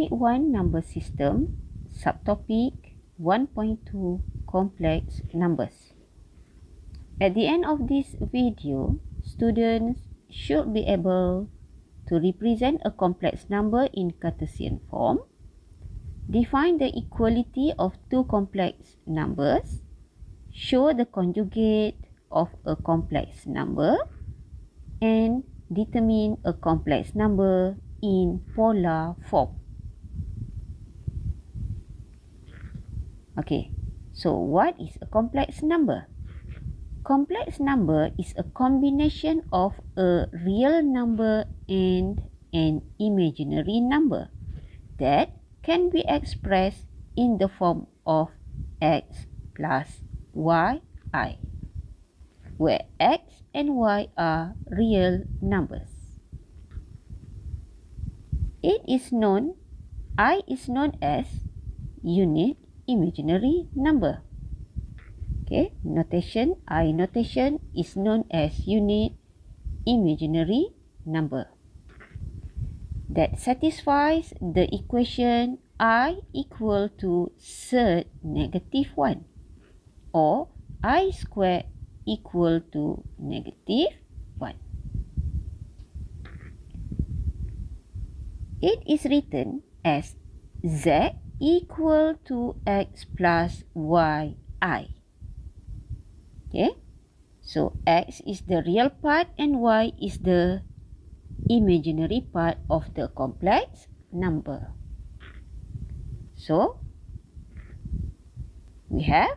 Unit 1 Number System, Subtopic 1.2 Complex Numbers. At the end of this video, students should be able to represent a complex number in Cartesian form, define the equality of two complex numbers, show the conjugate of a complex number, and determine a complex number in polar form. Okay, so what is a complex number? Complex number is a combination of a real number and an imaginary number that can be expressed in the form of x plus yi, where x and y are real numbers. I is known as unit imaginary number. Okay, I notation is known as unit imaginary number that satisfies the equation I equal to Z negative 1 or I squared equal to negative 1. It is written as Z equal to x plus yi. Okay, so x is the real part and y is the imaginary part of the complex number. So we have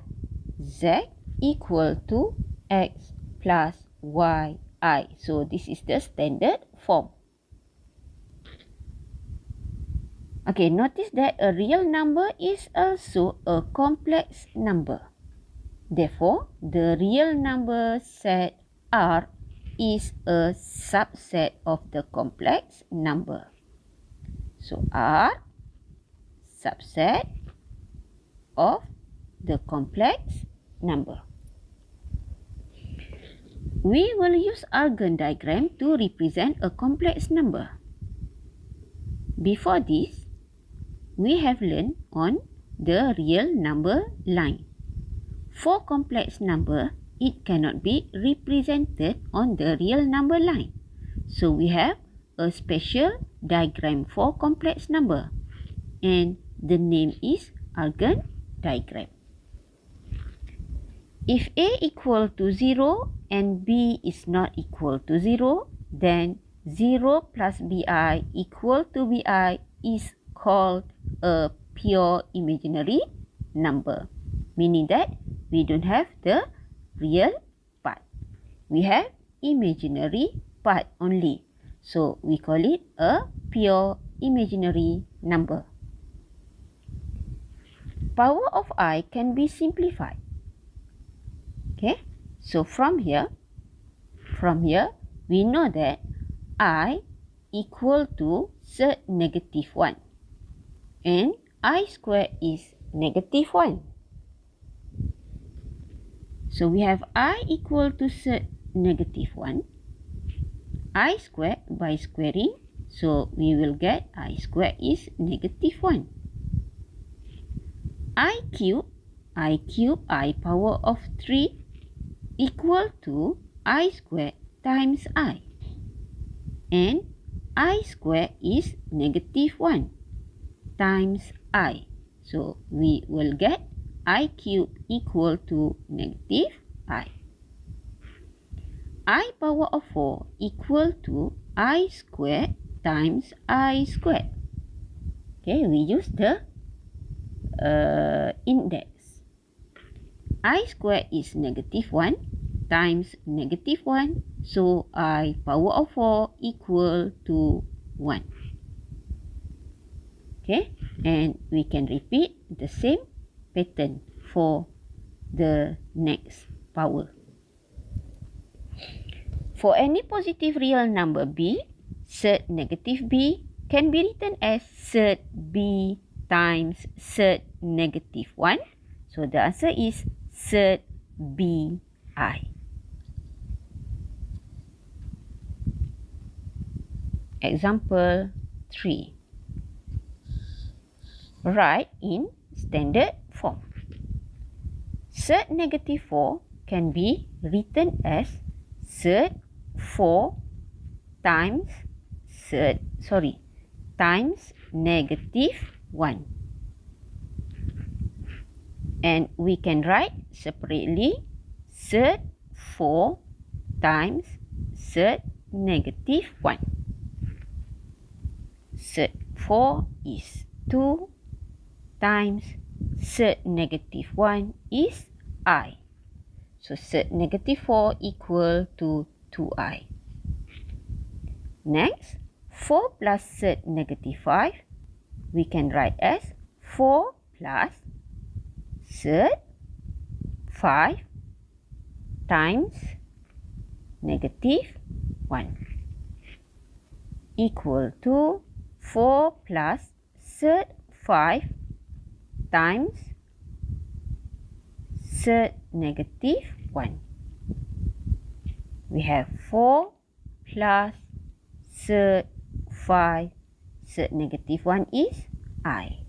z equal to x plus yi. So this is the standard form. Okay, notice that a real number is also a complex number. Therefore, the real number set R is a subset of the complex number. So, R subset of the complex number. We will use Argand diagram to represent a complex number. Before this, we have learned on the real number line. For complex number, it cannot be represented on the real number line. So we have a special diagram for complex number, and the name is Argand diagram. If A equal to 0 and B is not equal to 0, then 0 plus BI equal to BI is called a pure imaginary number, meaning that we don't have the real part. We have imaginary part only. So we call it a pure imaginary number. Power of I can be simplified. Okay, so from here we know that I equal to Z negative 1 and I squared is negative 1. So we have I equal to Z negative 1, I squared by squaring, so we will get I squared is negative 1. I cube I power of 3 equal to I squared times I, and I squared is negative 1 times I. So we will get I cube equal to negative I. I power of 4 equal to I squared times I squared. Okay, we use the index. I squared is negative 1 times negative 1. So I power of 4 equal to 1. Okay, and we can repeat the same pattern for the next power. For any positive real number b, Z negative b can be written as Z b times Z negative 1. So the answer is Z b I. Example 3. write in standard form. Cert -4 can be written as cert 4 times times -1. And we can write separately cert 4 times cert -1. Cert 4 is 2 times cert -1 is I. So cert -4 equal to 2I. Next, 4 plus cert -5 we can write as 4 plus cert 5 times -1 equal to 4 plus cert 5 times cert -1. We have 4 plus cert 5, cert -1 is I.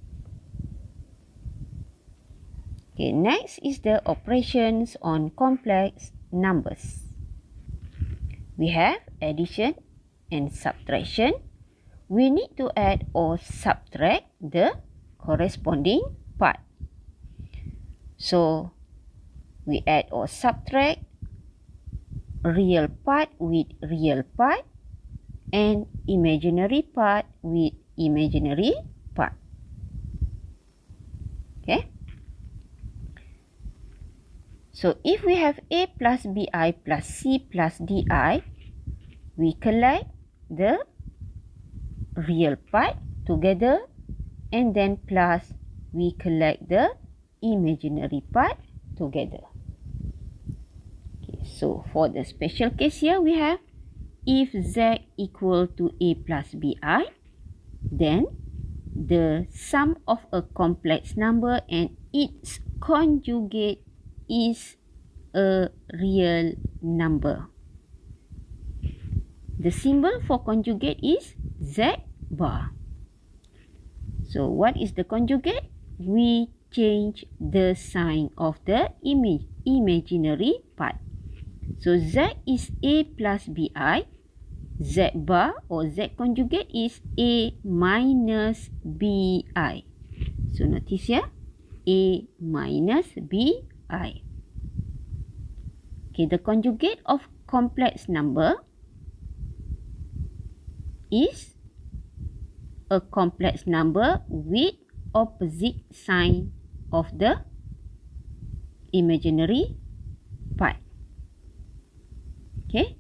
Okay, next is the operations on complex numbers. We have addition and subtraction. We need to add or subtract the corresponding part. So, we add or subtract real part with real part and imaginary part with imaginary part. Okay? So, if we have A plus BI plus C plus DI, we collect the real part together and then plus we collect the imaginary part together. Okay, so for the special case here, we have if Z equal to A plus BI, then the sum of a complex number and its conjugate is a real number. The symbol for conjugate is Z bar. So what is the conjugate? We change the sign of the imaginary part. So Z is A plus BI. Z bar or Z conjugate is A minus BI. So notice here, A minus BI. Okay, the conjugate of complex number is a complex number with opposite sign of the imaginary part. Okay?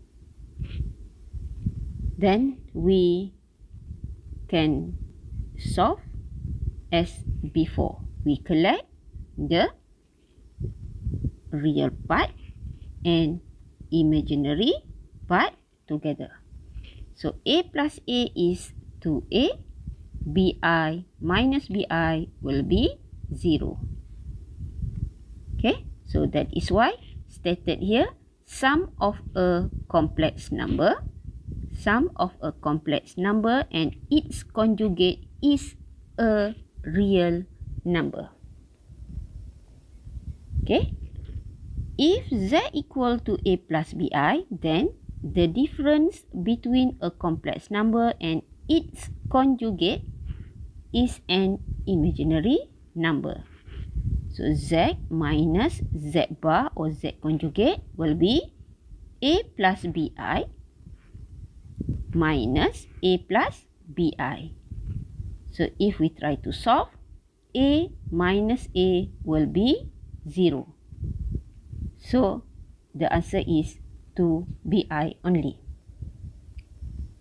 Then we can solve as before. We collect the real part and imaginary part together. So A plus A is 2A. BI minus BI will be 0. Okay, so that is why stated here, sum of a complex number and its conjugate is a real number. Okay, if Z equal to A plus BI, then the difference between a complex number and its conjugate is an imaginary number. So Z minus Z bar or Z conjugate will be A plus BI minus A plus BI. So if we try to solve, A minus A will be 0. So the answer is 2BI only.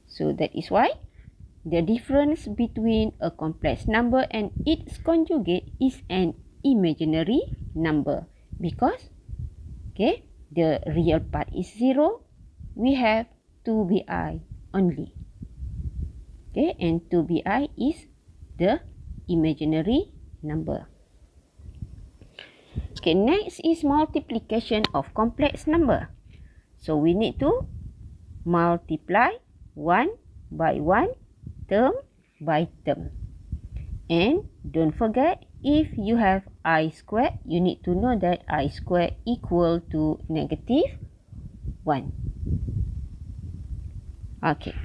So that is why the difference between a complex number and its conjugate is an imaginary number, because okay, the real part is 0, we have 2BI only. Okay, and 2BI is the imaginary number. Okay, next is multiplication of complex number. So we need to multiply 1 by 1, term by term. And don't forget, if you have I squared, you need to know that I squared equal to negative 1. Okay.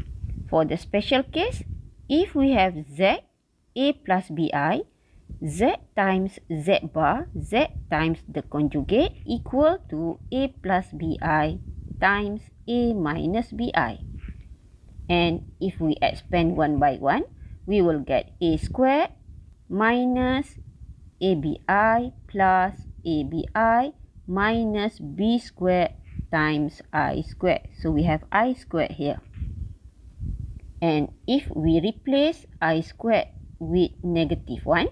For the special case, if we have Z, A plus BI, Z times Z bar, Z times the conjugate equal to A plus BI times A minus BI. And if we expand one by one, we will get A squared minus ABI plus ABI minus B squared times I squared. So we have I squared here. And if we replace I squared with negative 1,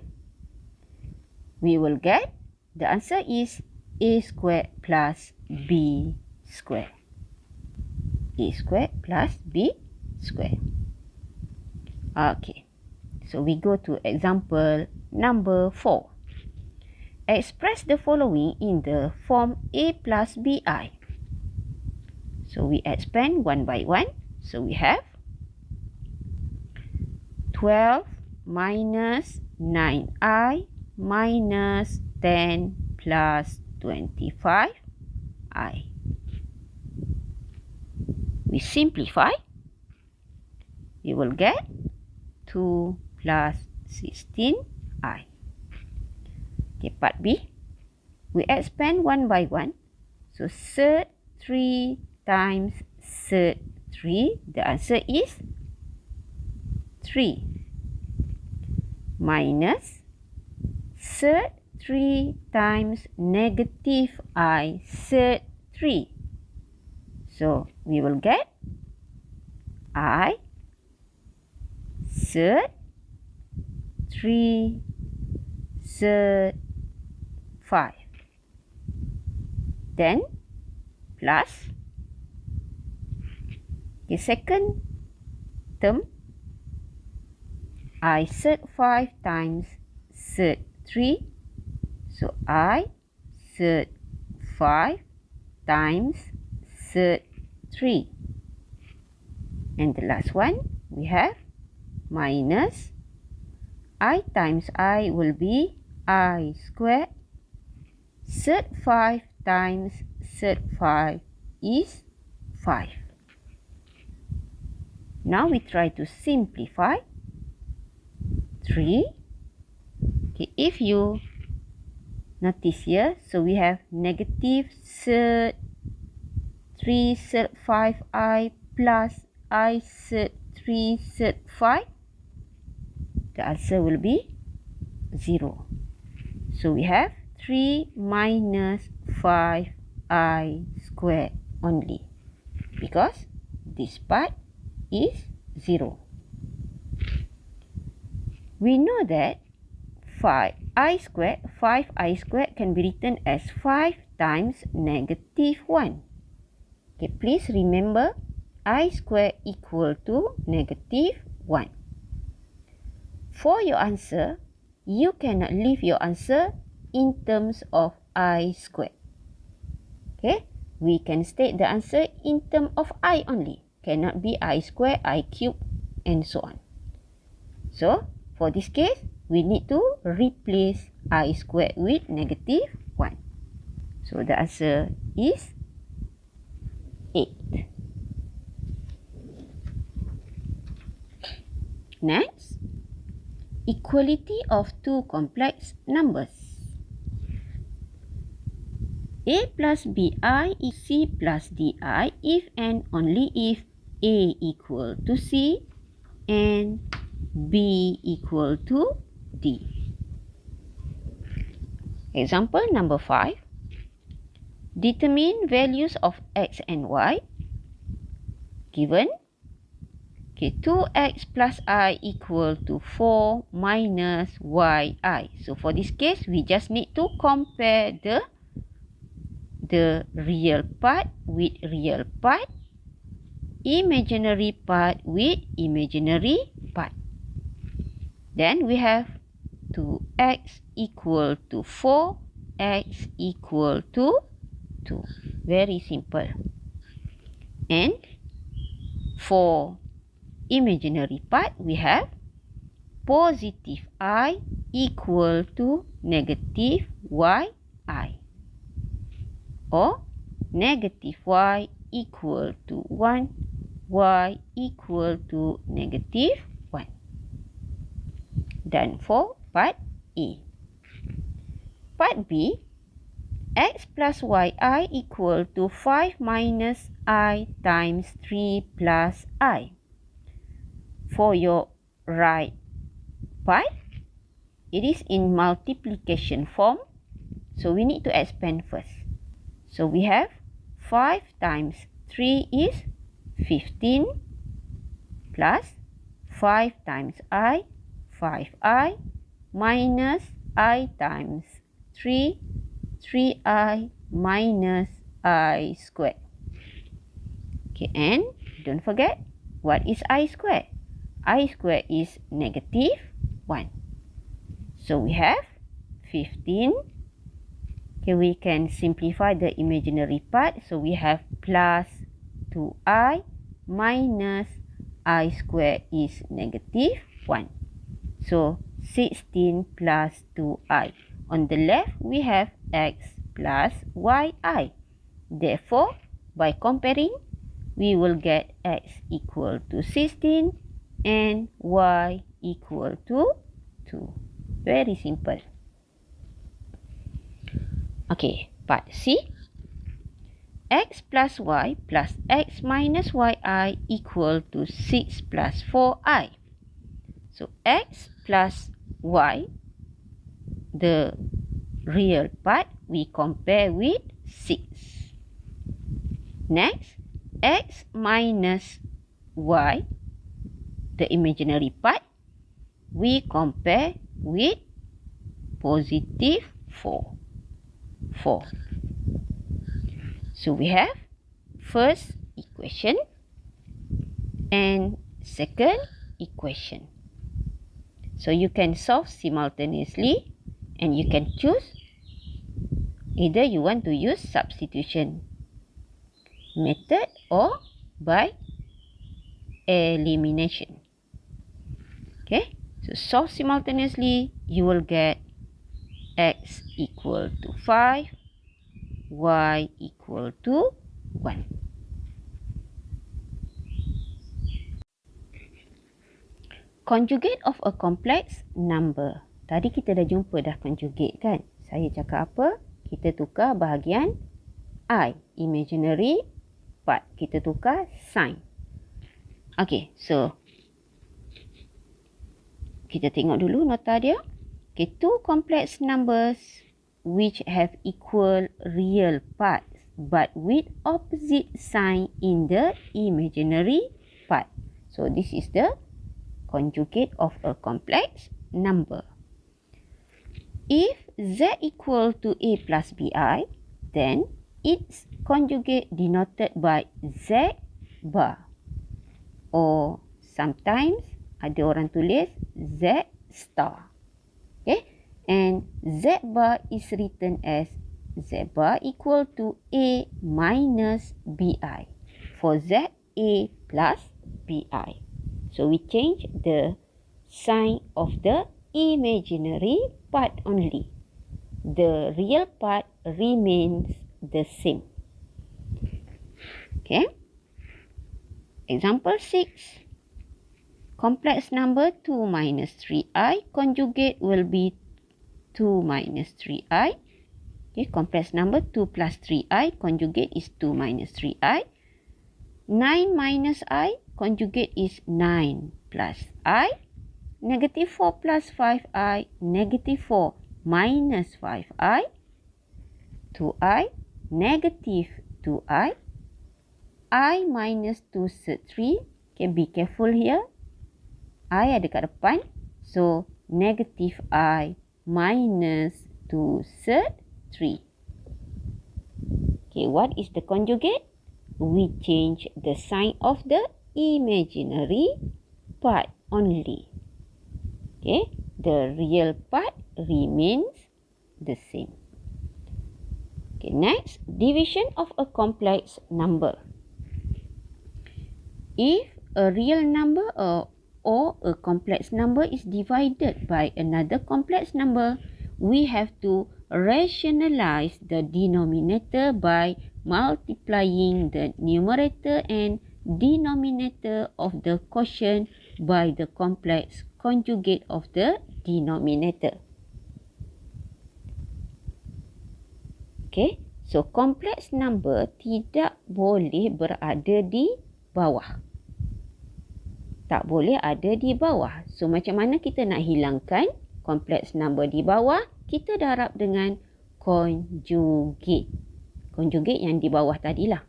we will get, the answer is A squared plus B squared. A squared plus B squared. Okay, so we go to example number 4. Express the following in the form A plus BI. So we expand one by one. So we have 12 minus 9i minus 10 plus 25i. We simplify. We will get 2 plus 16i. Okay, part B. We expand one by one. So third 3 times third 3. The answer is 3. Minus third 3 times negative I third 3. So we will get I third 3 third 5. Then plus the second term, I third 5 times third 3. So I third 5 times third 3. And the last one, we have minus I times I will be I squared. Third 5 times third 5 is 5. Now we try to simplify. 3. Okay, if you notice here, so we have negative third 3 third 5i plus I third 3 third 5. The answer will be 0. So we have 3 minus 5i squared only, because this part is 0. We know that 5i squared can be written as 5 times negative 1. Okay, please remember I squared equal to negative 1. For your answer, you cannot leave your answer in terms of I squared. Okay, we can state the answer in terms of I only. Cannot be I squared, I cubed, and so on. So, for this case, we need to replace I squared with negative 1. So, the answer is 8. Next, equality of two complex numbers. A plus BI is C plus DI if and only if A equal to C and B equal to D. Example number 5. Determine values of X and Y. Given 2x plus I equal to 4 minus yi. So for this case, we just need to compare the real part with real part, imaginary part with imaginary part. Then we have 2x equal to 4, x equal to 2. Very simple. And for imaginary part, we have positive I equal to negative yi, or negative y equal to 1, y equal to negative 1. Done for part A. Part B, x plus yi equal to 5 minus I times 3 plus I. For your right part, it is in multiplication form, so we need to expand first. So we have 5 times 3 is 15 plus 5 times I, 5i, minus I times 3, 3i minus I squared. Okay, and don't forget, what is I squared? I squared is negative 1. So we have 15. Okay, we can simplify the imaginary part. So we have plus 2i minus I squared is negative 1. So 16 plus 2i. On the left, we have x plus yi. Therefore, by comparing, we will get x equal to 16 and y equal to 2. Very simple. Okay, part C. X plus y plus x minus yi equal to 6 plus 4i. So x plus y, the real part, we compare with 6. Next, x minus y, the imaginary part, we compare with positive 4. So we have first equation and second equation. So you can solve simultaneously and you can choose either you want to use substitution method or by elimination. Okay, so solve simultaneously, you will get x equal to 5, y equal to 1. Conjugate of a complex number. Tadi kita dah jumpa dah conjugate kan? Saya cakap apa? Kita tukar bahagian I, imaginary part. Kita tukar sign. Okay, so kita tengok dulu nota dia. Okay, two complex numbers which have equal real parts but with opposite sign in the imaginary part. So this is the conjugate of a complex number. If z equal to a plus bi, then its conjugate denoted by z bar, or sometimes ada orang tulis z star. Okay, and z bar is written as z bar equal to a minus bi for z a plus bi. So we change the sign of the imaginary part only. The real part remains the same. Okay. Example 6. Complex number 2 minus 3i. Conjugate will be 2 minus 3i. Okay, complex number 2 plus 3i. Conjugate is 2 minus 3i. 9 minus i. Conjugate is 9 plus i. Negative 4 plus 5i. Negative 4 minus 5i. 2i. Negative 2i. I minus 2 third 3. Okay, be careful here. I ada kat depan. So, negative I minus 2 third 3. Okay, what is the conjugate? We change the sign of the imaginary part only. Okay, the real part remains the same. Okay, next, division of a complex number. If a real number or or a complex number is divided by another complex number, we have to rationalize the denominator by multiplying the numerator and denominator of the quotient by the complex conjugate of the denominator. Okay, so complex number tidak boleh berada di bawah. Tak boleh ada di bawah. So, macam mana kita nak hilangkan complex number di bawah? Kita darab dengan conjugate. Conjugate yang di bawah tadilah.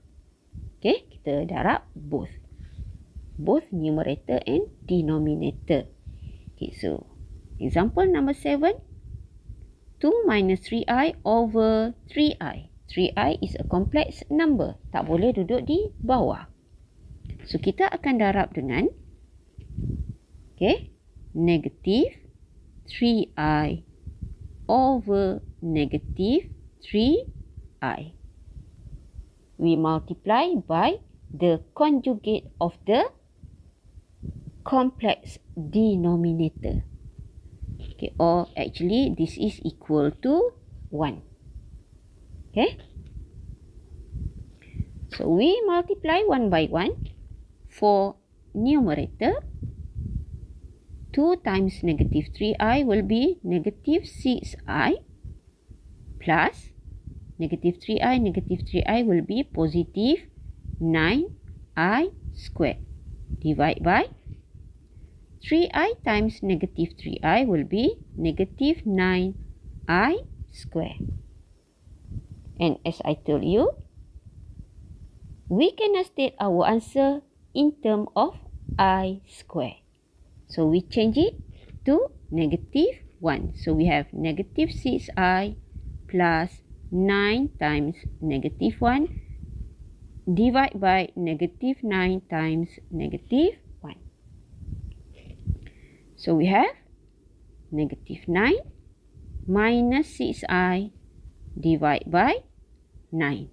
Okay, kita darab both. Both numerator and denominator. Okay, so example number 7. 2 minus 3i over 3i. 3i is a complex number. Tak boleh duduk di bawah. So, kita akan darab dengan negative 3i over negative 3i. We multiply by the conjugate of the complex denominator. Okay, or actually this is equal to 1. Okay. So we multiply one by one. For numerator, 2 times negative 3i will be negative 6i plus negative 3i will be positive 9i squared. Divide by 3i times negative 3i will be negative 9i squared. And as I told you, we cannot state our answer in terms of I square. So we change it to negative 1. So we have negative 6i plus 9 times negative 1 divide by negative 9 times negative 1. So we have negative 9 minus 6i divide by 9.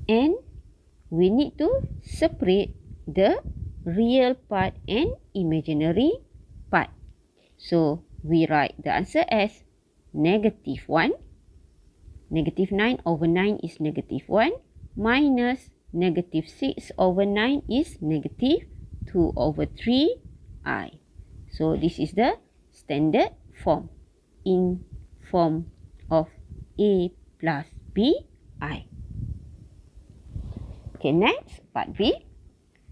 And we need to separate the real part and imaginary part. So we write the answer as negative 1. Negative 9 over 9 is negative 1 minus negative 6 over 9 is negative 2 over 3i. So this is the standard form in form of a plus bi. Okay, next, part B.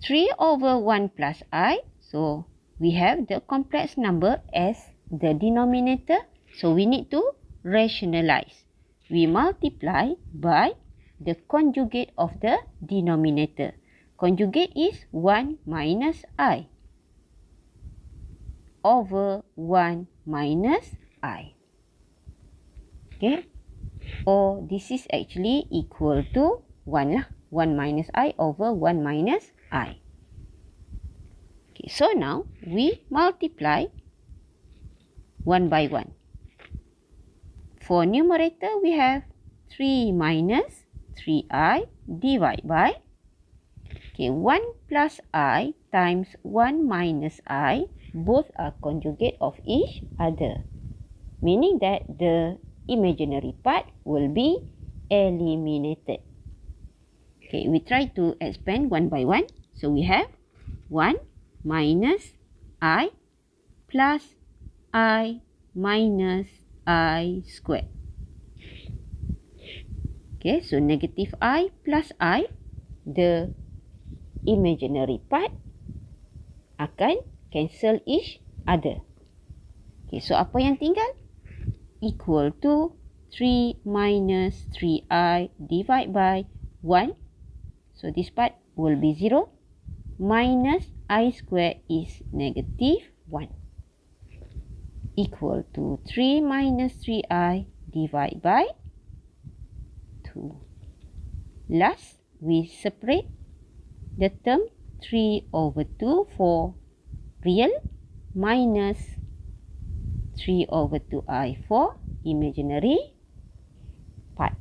3 over 1 plus I. So, we have the complex number as the denominator. So, we need to rationalize. We multiply by the conjugate of the denominator. Conjugate is 1 minus I over 1 minus I. Okay. Or this is actually equal to 1 lah. 1 minus I over 1 minus I. Okay, so now we multiply 1 by 1. For numerator, we have 3 minus 3i divide by 1 plus I times 1 minus I. Both are conjugate of each other. Meaning that the imaginary part will be eliminated. Okay, we try to expand 1 by 1. So we have 1 minus I plus I minus I squared. Okay, so negative I plus I, the imaginary part akan cancel each other. Okay, so apa yang tinggal? Equal to 3 minus 3i divide by 1. So this part will be 0 minus I squared is negative 1 equal to 3 minus 3i divide by 2. Last, we separate the term 3 over 2 for real minus 3 over 2i for imaginary part.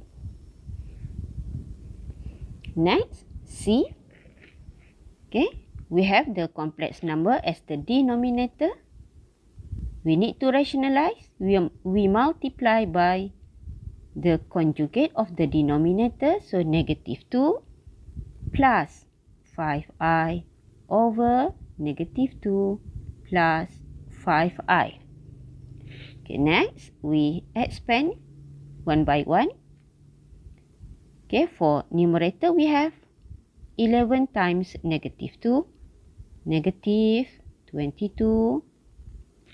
Next, C. Okay, we have the complex number as the denominator. We need to rationalize. We multiply by the conjugate of the denominator, so negative 2 plus 5i over negative 2 plus 5i. Okay, next we expand one by one. Okay, for numerator we have 11 times negative 2, negative 22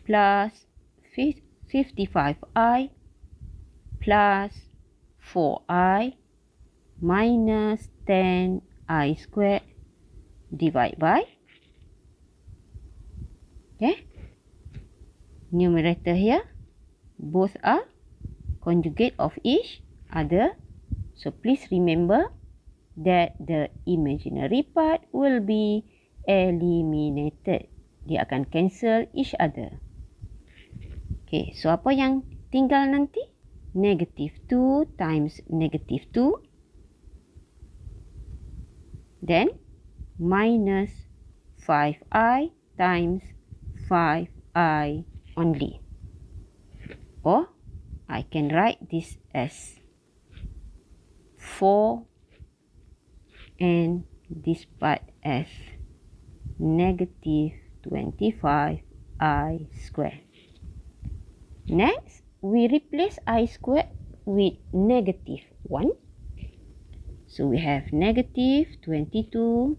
plus 55i plus 4i minus 10i squared divided by, okay, numerator here, both are conjugate of each other. So please remember that the imaginary part will be eliminated. Dia akan cancel each other. Okay, so apa yang tinggal nanti? Negative 2 times negative 2. Then minus 5i times 5i only. Or I can write this as 4 and this part as negative 25i squared. Next, we replace I squared with negative 1. So we have negative 22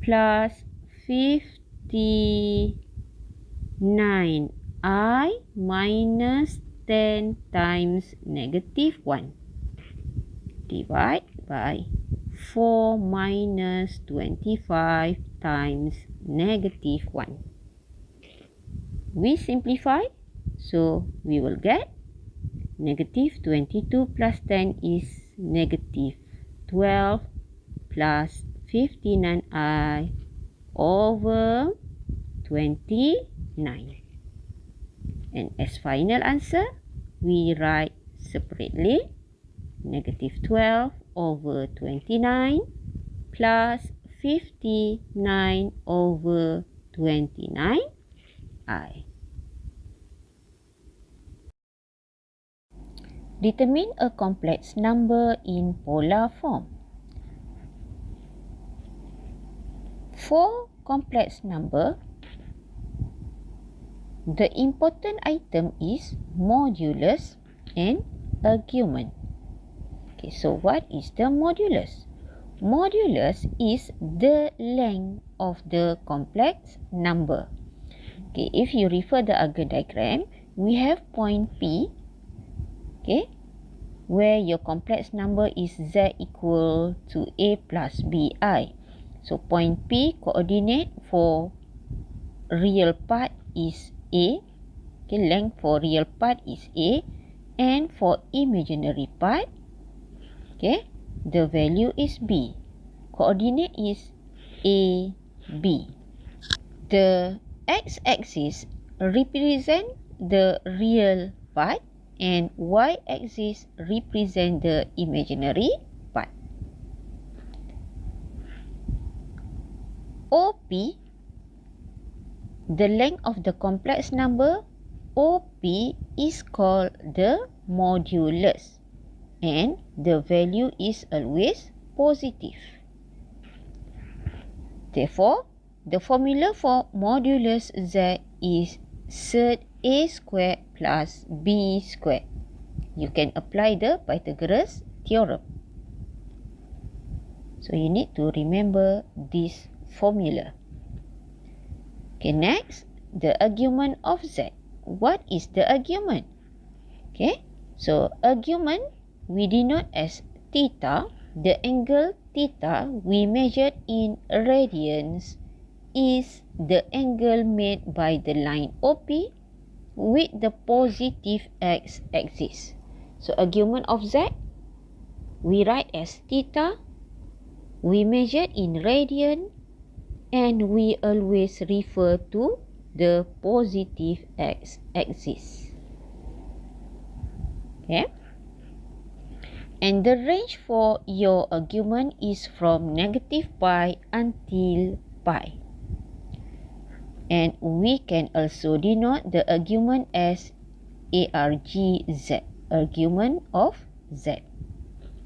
plus 59i minus 10 times negative 1 divided by 4 minus 25 times negative 1. We simplify, so we will get negative 22 plus 10 is negative 12 plus 59i over 29. And as final answer, we write separately negative 12 over 29 plus 59 over 29i. Determine a complex number in polar form. For complex number, the important item is modulus and argument. Okay, so what is the modulus? Modulus is the length of the complex number. Okay, if you refer the Argand diagram, we have point P, okay, where your complex number is z equal to a plus bi. So point P coordinate for real part is a, okay, length for real part is a, and for imaginary part, okay, the value is b. Coordinate is a, b. The x-axis represent the real part and y-axis represent the imaginary part. OP, the length of the complex number, OP is called the modulus and the value is always positive. Therefore, the formula for modulus z is sed a squared plus b squared. You can apply the Pythagoras theorem. So you need to remember this formula. Okay, next, the argument of z. What is the argument? Okay, so argument we denote as theta. The angle theta we measured in radians is the angle made by the line OP with the positive x-axis. So argument of z we write as theta. We measured in radian and we always refer to the positive x-axis. Okay. And the range for your argument is from negative pi until pi. And we can also denote the argument as argz, argument of z,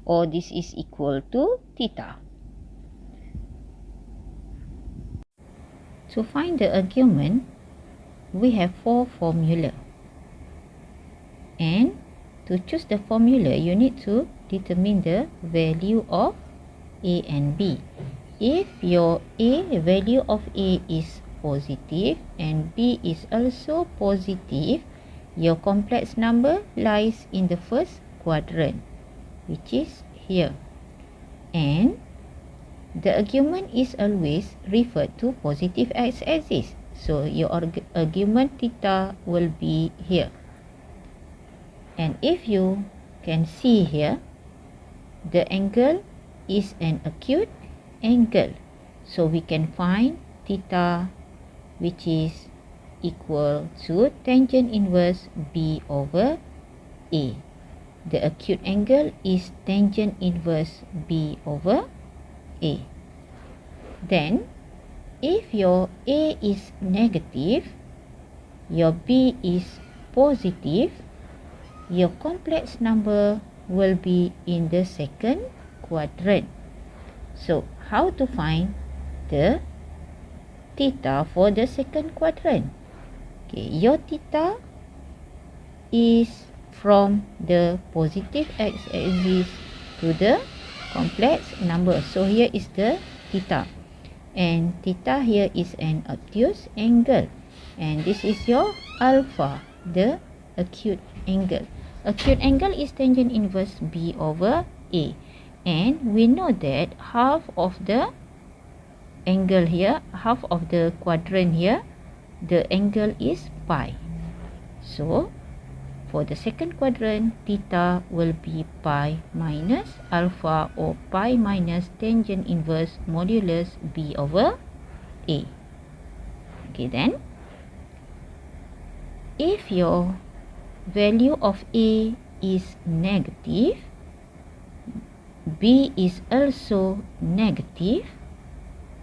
or this is equal to theta. To find the argument, we have 4 formula. And to choose the formula, you need to determine the value of a and b. If your value of a is positive and b is also positive, your complex number lies in the first quadrant, which is here. And the argument is always referred to positive x-axis. So your argument theta will be here. And if you can see here, the angle is an acute angle. So we can find theta, which is equal to tangent inverse b over a. The acute angle is tangent inverse b over a. Then, if your a is negative, your b is positive, your complex number will be in the second quadrant. So, how to find the theta for the second quadrant? Okay, your theta is from the positive x-axis to the complex number. So, here is the theta. And theta here is an obtuse angle. And this is your alpha, the acute angle. Acute angle is tangent inverse b over a. And we know that half of the angle here, half of the quadrant here, the angle is pi. So, for the second quadrant, theta will be pi minus alpha, or pi minus tangent inverse modulus b over a. Okay, then, if your value of a is negative, b is also negative,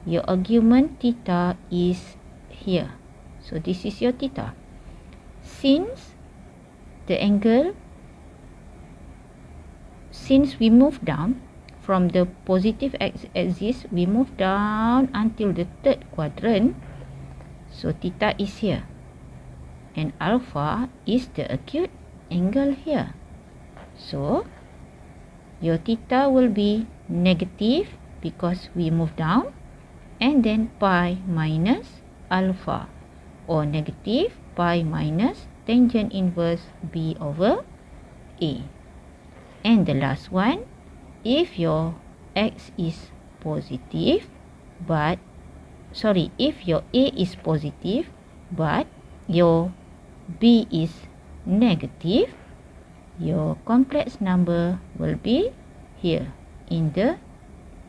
your argument theta is here. So this is your theta. Since we move down from the positive x-axis, we move down until the third quadrant. So theta is here. And alpha is the acute angle here. So, your theta will be negative because we move down, and then pi minus alpha, or negative pi minus tangent inverse b over a. And the last one, if your x is positive, if your a is positive, but your b is negative, your complex number will be here in the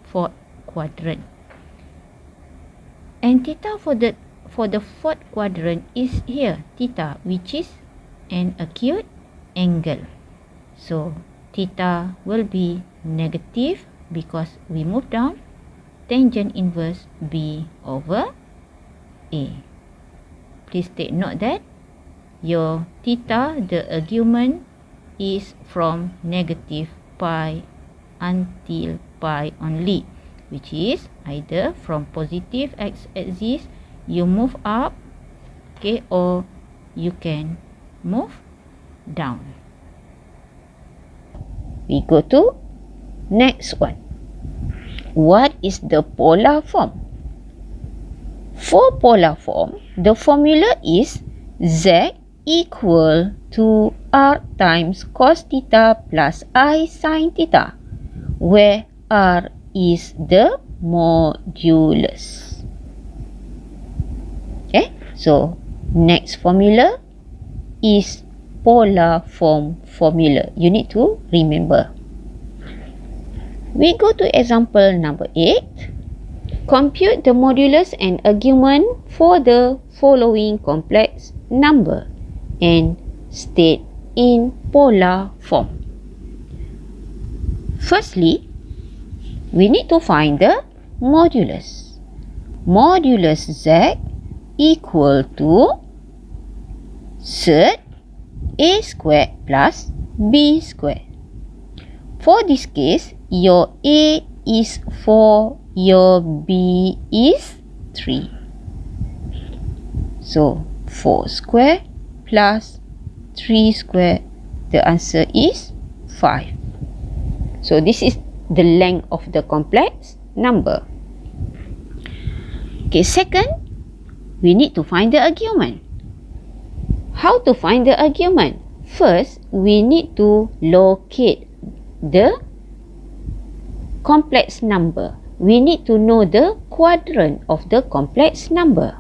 fourth quadrant. And theta for the fourth quadrant is here, theta, which is an acute angle. So theta will be negative because we move down, tangent inverse b over a. Please take note that your theta, the argument, is from negative pi until pi only, which is either from positive x-axis you move up, okay, or you can move down. We go to next one. What is the polar form? For polar form, the formula is z equal to r times cos theta plus I sin theta, where r is the modulus. Okay, so next formula is polar form formula. You need to remember. We go to example number 8. Compute the modulus and argument for the following complex number and state in polar form. Firstly, we need to find the modulus. modulus Z equal to set A squared plus B squared. For this case, your A is 4, your B is 3. So 4 square plus 3 square, the answer is 5. So this is the length of the complex number. Okay, second, we need to find the argument. How to find the argument? First, we need to locate the complex number. We need to know the quadrant of the complex number.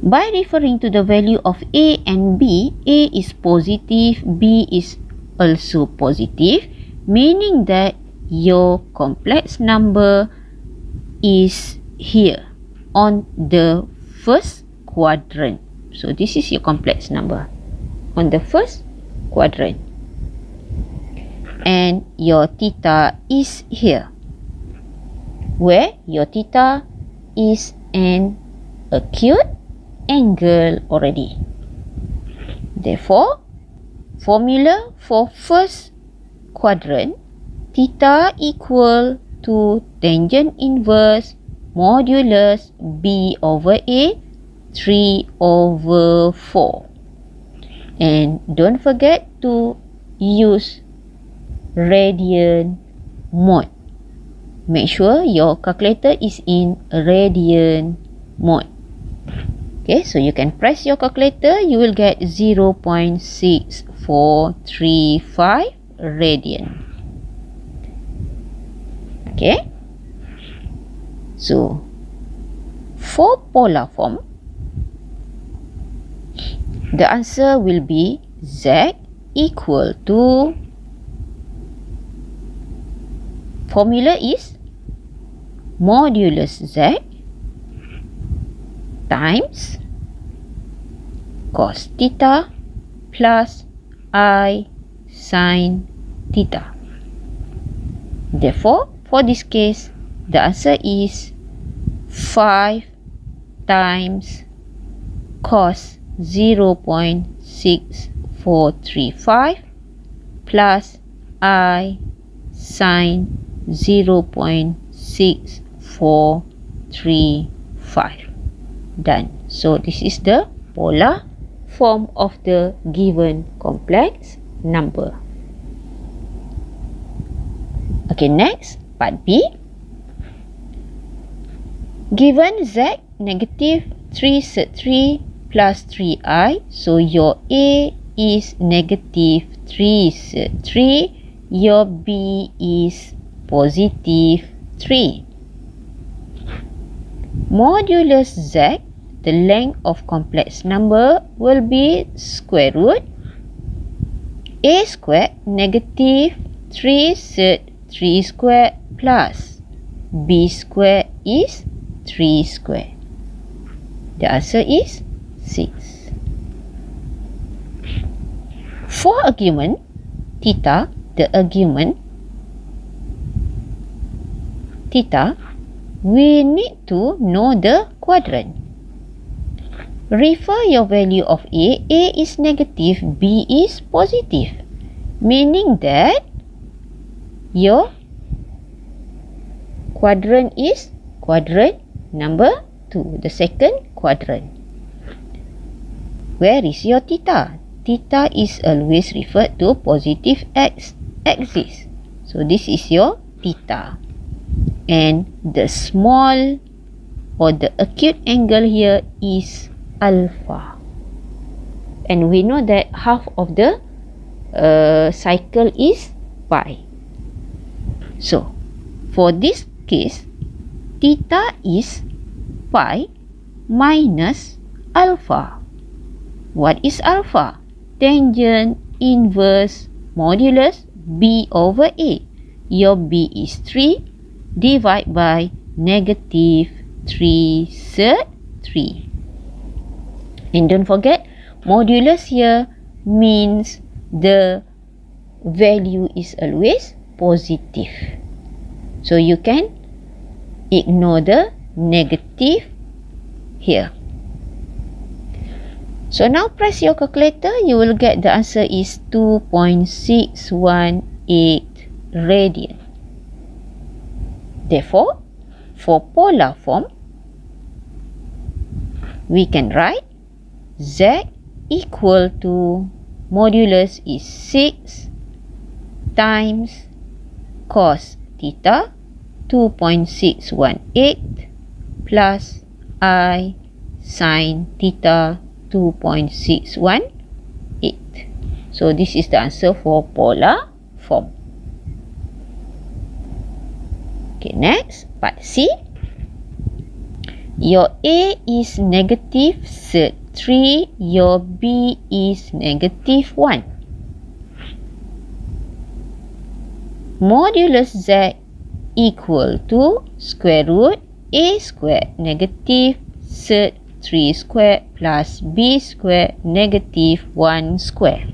By referring to the value of A and B, A is positive, B is also positive, meaning that your complex number is here on the first quadrant. So this is your complex number on the first quadrant. And your theta is here, where your theta is an acute angle already. Therefore, formula for first quadrant, theta equal to tangent inverse modulus B over A 3 over 4. And don't forget to use radian mode. Make sure your calculator is in radian mode. Okay, so you can press your calculator, you will get 0.6435 radian. Okay, so for polar form, the answer will be Z equal to, formula is modulus Z times cos theta plus I sin theta. Therefore, for this case, the answer is 5 times cos 0.6435 plus I sin 0.6435. Done. So this is the polar form of the given complex number. Okay, next, part B. Given Z negative 3 sec 3 plus 3i, so your A is negative 3 sec 3, your B is positive 3. Modulus Z, the length of complex number, will be square root A squared negative 3 sec 3 squared plus B squared is 3 squared. The answer is 6. For argument theta, the argument theta, we need to know the quadrant. Refer your value of A. A is negative, B is positive, meaning that your quadrant is quadrant number 2, the second quadrant. Where is your theta? Theta is always referred to positive axis. So this is your theta. And the small or the acute angle here is alpha. And we know that half of the cycle is pi. So, for this case, theta is pi minus alpha. What is alpha? Tangent inverse modulus B over A. Your B is 3 divided by negative 3 sec 3. And don't forget, modulus here means the value is always positive. So you can Ignore the negative here. So now press your calculator. You will get the answer is 2.618 radian. Therefore, for polar form, we can write Z equal to modulus is 6 times cos theta 2.618 plus I sin theta 2.618. So this is the answer for polar form. Okay, next, part C. Your A is negative 3, your B is negative 1. Modulus Z equal to square root A square negative 3 square plus B square negative 1 square.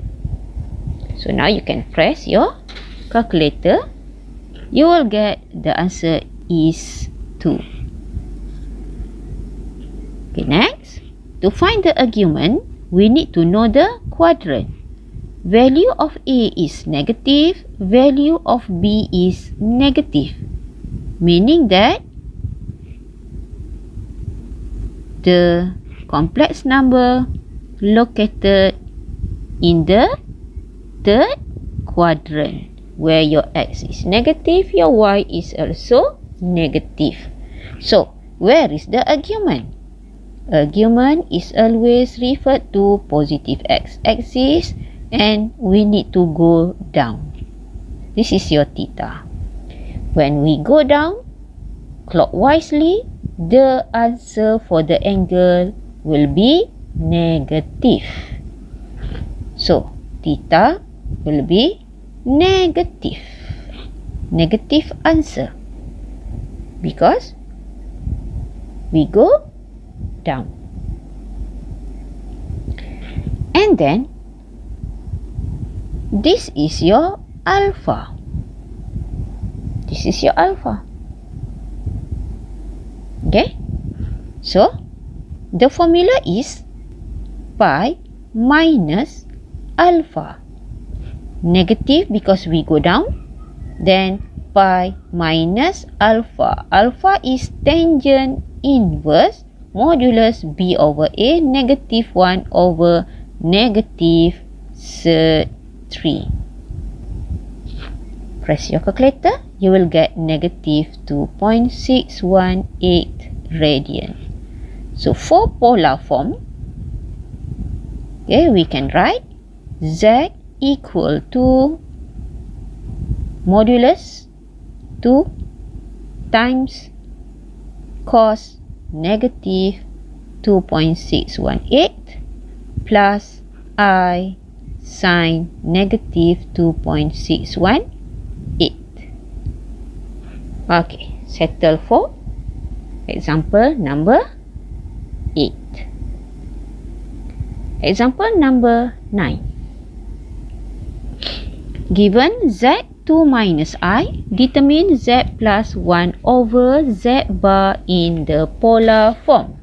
So now you can press your calculator. You will get the answer is 2. Okay, next, to find the argument, we need to know the quadrant. Value of A is negative, value of B is negative, meaning that the complex number located in the third quadrant, where your x is negative, your y is also negative. So, where is the argument? Argument is always referred to positive x-axis, and we need to go down. This is your theta. When we go down clockwise, the answer for the angle will be negative. So, theta will be negative. Negative answer. Because we go down. And then, this is your alpha. This is your alpha. Okay? So, the formula is pi minus alpha. Negative because we go down. Then, pi minus alpha. Alpha is tangent inverse modulus B over A negative 1 over negative 3. Press your calculator. You will get negative 2.618 radian. So for polar form, okay, we can write Z equal to modulus 2 times cos negative 2.618 plus I sin negative 2.618. Okay, settle for example number 8. Example number 9. Given Z2 minus I, determine Z plus 1 over Z bar in the polar form.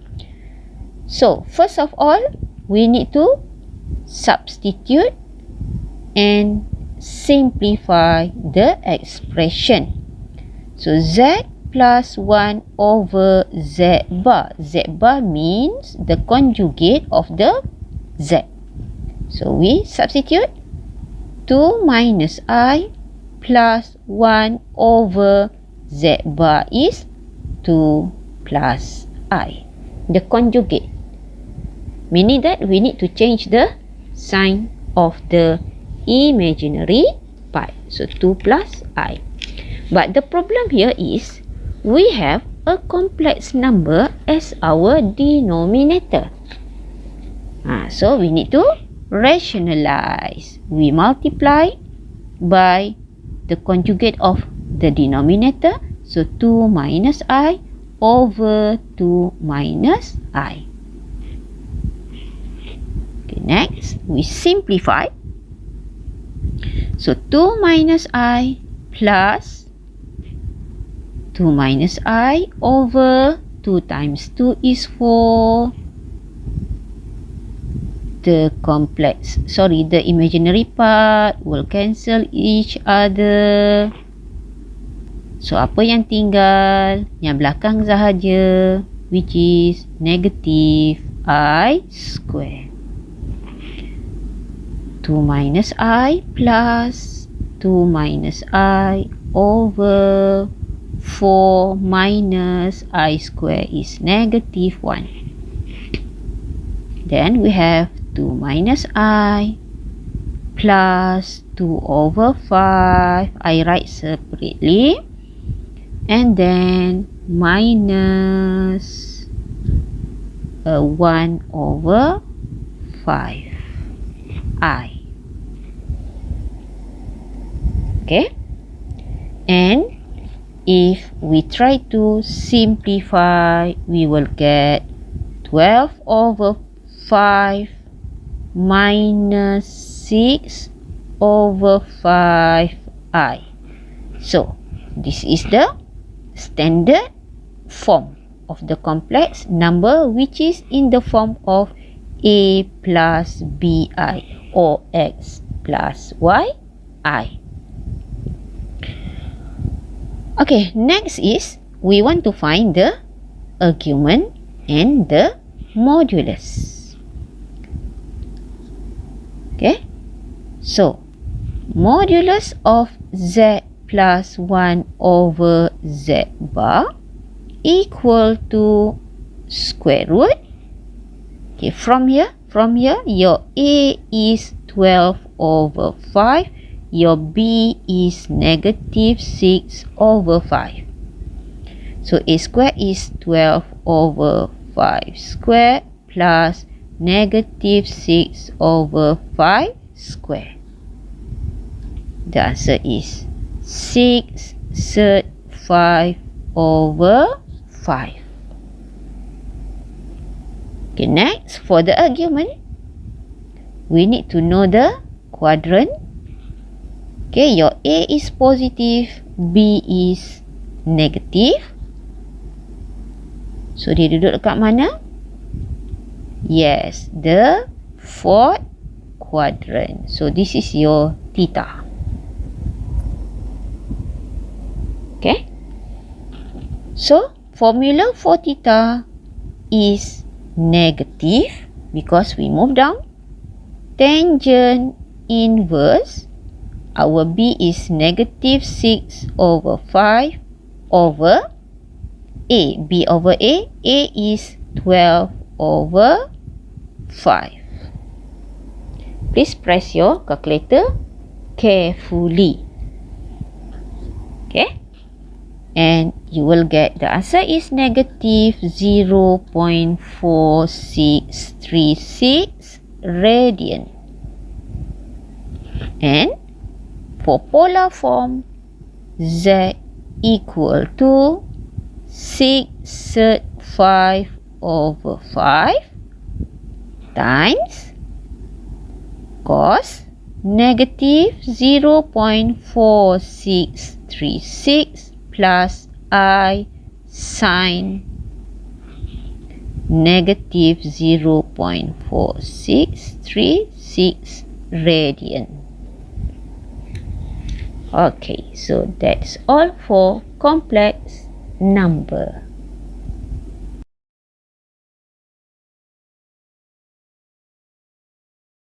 So, first of all, we need to substitute and simplify the expression. So, Z plus 1 over Z bar. Z bar means the conjugate of the Z. So, we substitute 2 minus I plus 1 over Z bar is 2 plus I. The conjugate. Meaning that we need to change the sign of the imaginary part. So, 2 plus I. But the problem here is we have a complex number as our denominator. So, we need to rationalize. We multiply by the conjugate of the denominator. So, 2 minus I over 2 minus I. Okay, next, we simplify. So, 2 minus I plus 2 minus I over 2 times 2 is 4. The imaginary part will cancel each other. So, apa yang tinggal? Yang belakang sahaja, which is negative I square. 2 minus I plus 2 minus I over 4 minus I square is negative 1. Then we have 2 minus I plus 2 over 5. I write separately. And then minus 1 over 5 I. Okay? And if we try to simplify, we will get 12 over 5 minus 6 over 5I. So, this is the standard form of the complex number, which is in the form of A plus BI or X plus YI. Okay, next is we want to find the argument and the modulus. Okay, so modulus of Z plus 1 over Z bar equal to square root. Okay, from here, your A is 12 over 5. Your B is negative 6 over 5. So A square is 12 over 5 square plus negative 6 over 5 square. The answer is 6 third 5 over 5. Okay, next for the argument, we need to know the quadrant. Okay, your A is positive, B is negative. So, dia duduk dekat mana? Yes, the fourth quadrant. So, this is your theta. Okay. So, formula for theta is negative because we move down. Tangent inverse, our B is negative 6 over 5 over A. B over A. A is 12 over 5. Please press your calculator carefully. Okay. And you will get the answer is negative 0.4636 radian. And for polar form, Z equal to 6 third 5 over 5 times cos negative 0.4636 plus I sine negative 0.4636 radian. Okay, so that's all for complex number.